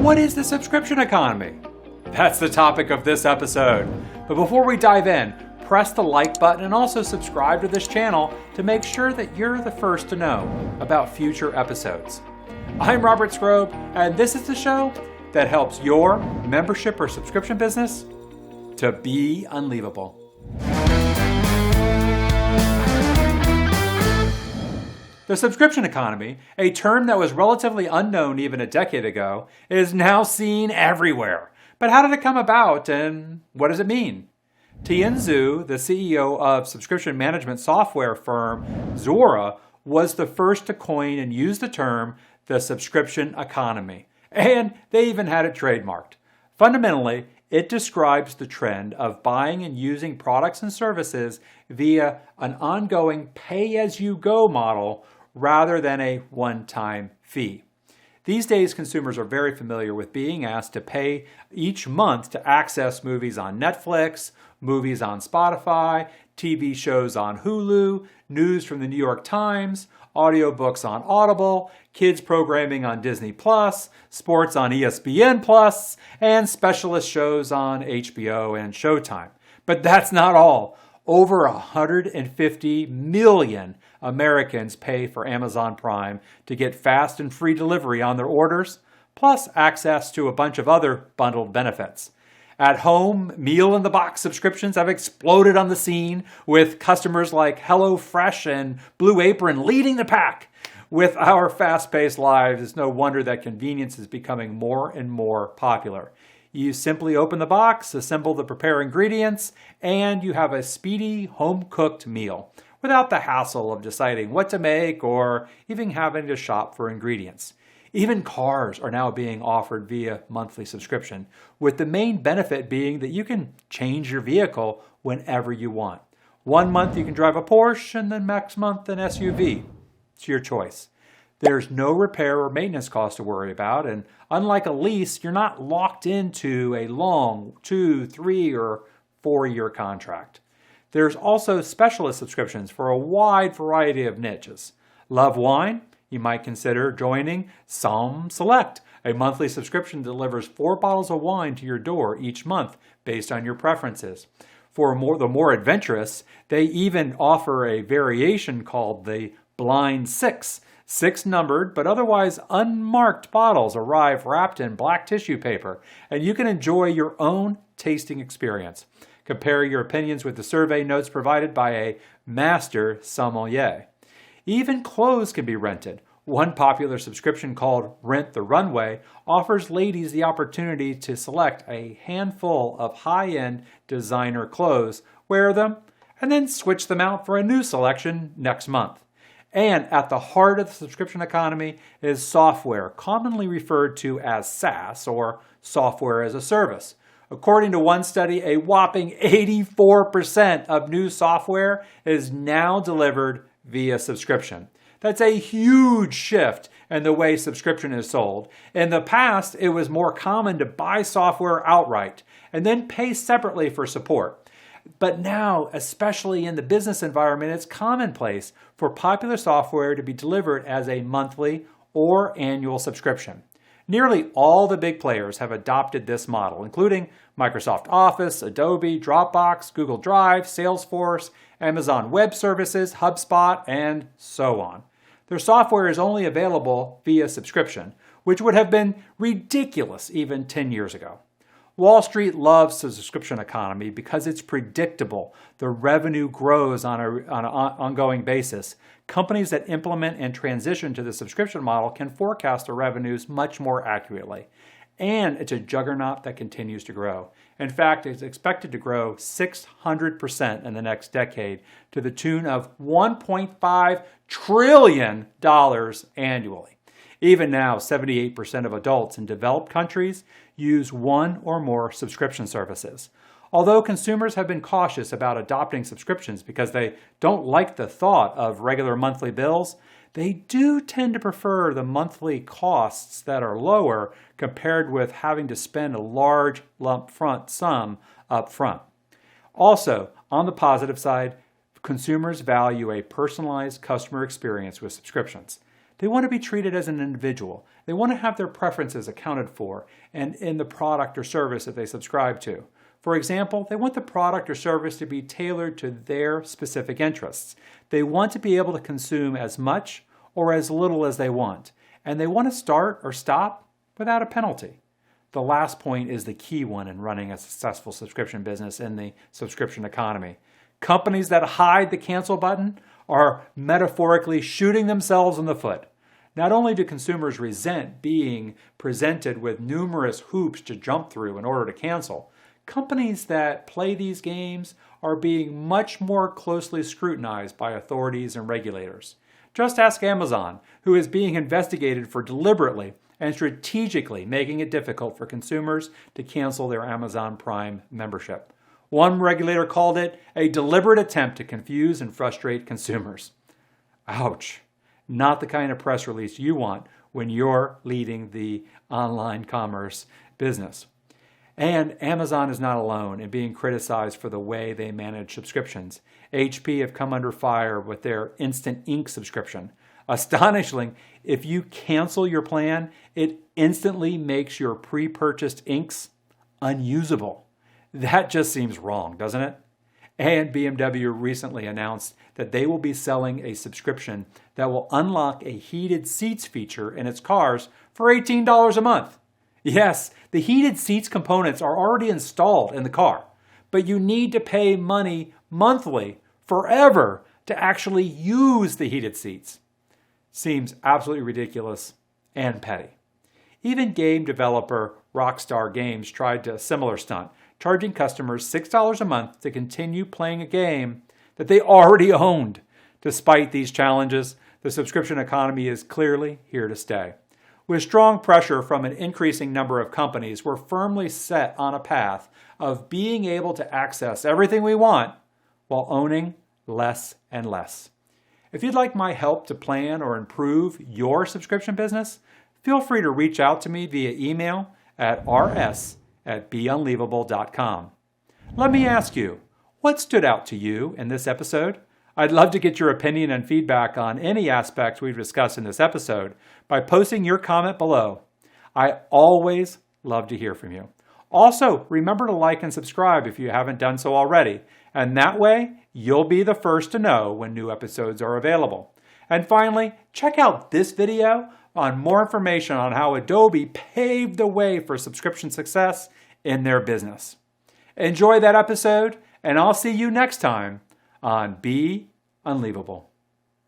what is the subscription economy? That's the topic of this episode. But before we dive in, press the like button and also subscribe to this channel to make sure that you're the first to know about future episodes. I'm Robert Skrob, and this is the show that helps your membership or subscription business to be unleavable. The subscription economy, a term that was relatively unknown even a decade ago, is now seen everywhere. But how did it come about and what does it mean? Tian Zhu, the CEO of subscription management software firm Zuora, was the first to coin and use the term the subscription economy. And they even had it trademarked. Fundamentally, it describes the trend of buying and using products and services via an ongoing pay-as-you-go model rather than a one-time fee. These days, consumers are very familiar with being asked to pay each month to access movies on Netflix, movies on Spotify, TV shows on Hulu, news from the New York Times, audiobooks on Audible, kids programming on Disney+, sports on ESPN+, and specialist shows on HBO and Showtime. But that's not all. Over 150 million Americans pay for Amazon Prime to get fast and free delivery on their orders, plus access to a bunch of other bundled benefits. At home, meal-in-the-box subscriptions have exploded on the scene, with customers like HelloFresh and Blue Apron leading the pack. With our fast-paced lives, it's no wonder that convenience is becoming more and more popular. You simply open the box, assemble the prepared ingredients, and you have a speedy, home-cooked meal without the hassle of deciding what to make or even having to shop for ingredients. Even cars are now being offered via monthly subscription, with the main benefit being that you can change your vehicle whenever you want. One month you can drive a Porsche and then next month an SUV. It's your choice. There's no repair or maintenance cost to worry about, and unlike a lease, you're not locked into a long 2, 3, or 4-year contract. There's also specialist subscriptions for a wide variety of niches. Love wine? You might consider joining Somm Select. A monthly subscription delivers 4 bottles of wine to your door each month based on your preferences. For the more adventurous, they even offer a variation called the Blind 6. 6 numbered but otherwise unmarked bottles arrive wrapped in black tissue paper, and you can enjoy your own tasting experience. Compare your opinions with the survey notes provided by a master sommelier. Even clothes can be rented. One popular subscription called Rent the Runway offers ladies the opportunity to select a handful of high-end designer clothes, wear them, and then switch them out for a new selection next month. And at the heart of the subscription economy is software, commonly referred to as SaaS, or software as a service. According to one study, a whopping 84% of new software is now delivered via subscription. That's a huge shift in the way subscription is sold. In the past, it was more common to buy software outright and then pay separately for support. But now, especially in the business environment, it's commonplace for popular software to be delivered as a monthly or annual subscription. Nearly all the big players have adopted this model, including Microsoft Office, Adobe, Dropbox, Google Drive, Salesforce, Amazon Web Services, HubSpot, and so on. Their software is only available via subscription, which would have been ridiculous even 10 years ago. Wall Street loves the subscription economy because it's predictable. The revenue grows on an ongoing basis. Companies that implement and transition to the subscription model can forecast their revenues much more accurately. And it's a juggernaut that continues to grow. In fact, it's expected to grow 600% in the next decade to the tune of $1.5 trillion annually. Even now, 78% of adults in developed countries use one or more subscription services. Although consumers have been cautious about adopting subscriptions because they don't like the thought of regular monthly bills, they do tend to prefer the monthly costs that are lower compared with having to spend a large lump sum up front. Also, on the positive side, consumers value a personalized customer experience with subscriptions. They want to be treated as an individual. They want to have their preferences accounted for and in the product or service that they subscribe to. For example, they want the product or service to be tailored to their specific interests. They want to be able to consume as much or as little as they want, and they want to start or stop without a penalty. The last point is the key one in running a successful subscription business in the subscription economy. Companies that hide the cancel button are metaphorically shooting themselves in the foot. Not only do consumers resent being presented with numerous hoops to jump through in order to cancel, companies that play these games are being much more closely scrutinized by authorities and regulators. Just ask Amazon, who is being investigated for deliberately and strategically making it difficult for consumers to cancel their Amazon Prime membership. One regulator called it a deliberate attempt to confuse and frustrate consumers. Ouch. Not the kind of press release you want when you're leading the online commerce business. And Amazon is not alone in being criticized for the way they manage subscriptions. HP have come under fire with their Instant Ink subscription. Astonishingly, if you cancel your plan, it instantly makes your pre-purchased inks unusable. That just seems wrong, doesn't it? And BMW recently announced that they will be selling a subscription that will unlock a heated seats feature in its cars for $18 a month. Yes, the heated seats components are already installed in the car, but you need to pay money monthly forever to actually use the heated seats. Seems absolutely ridiculous and petty. Even game developer Rockstar Games tried a similar stunt, charging customers $6 a month to continue playing a game that they already owned. Despite these challenges, the subscription economy is clearly here to stay. With strong pressure from an increasing number of companies, we're firmly set on a path of being able to access everything we want while owning less and less. If you'd like my help to plan or improve your subscription business, feel free to reach out to me via email at rs@beunleavable.com. Let me ask you, what stood out to you in this episode? I'd love to get your opinion and feedback on any aspects we've discussed in this episode by posting your comment below. I always love to hear from you. Also, remember to like and subscribe if you haven't done so already, and that way you'll be the first to know when new episodes are available. And finally, check out this video on more information on how Adobe paved the way for subscription success in their business. Enjoy that episode, and I'll see you next time on Be Unleavable.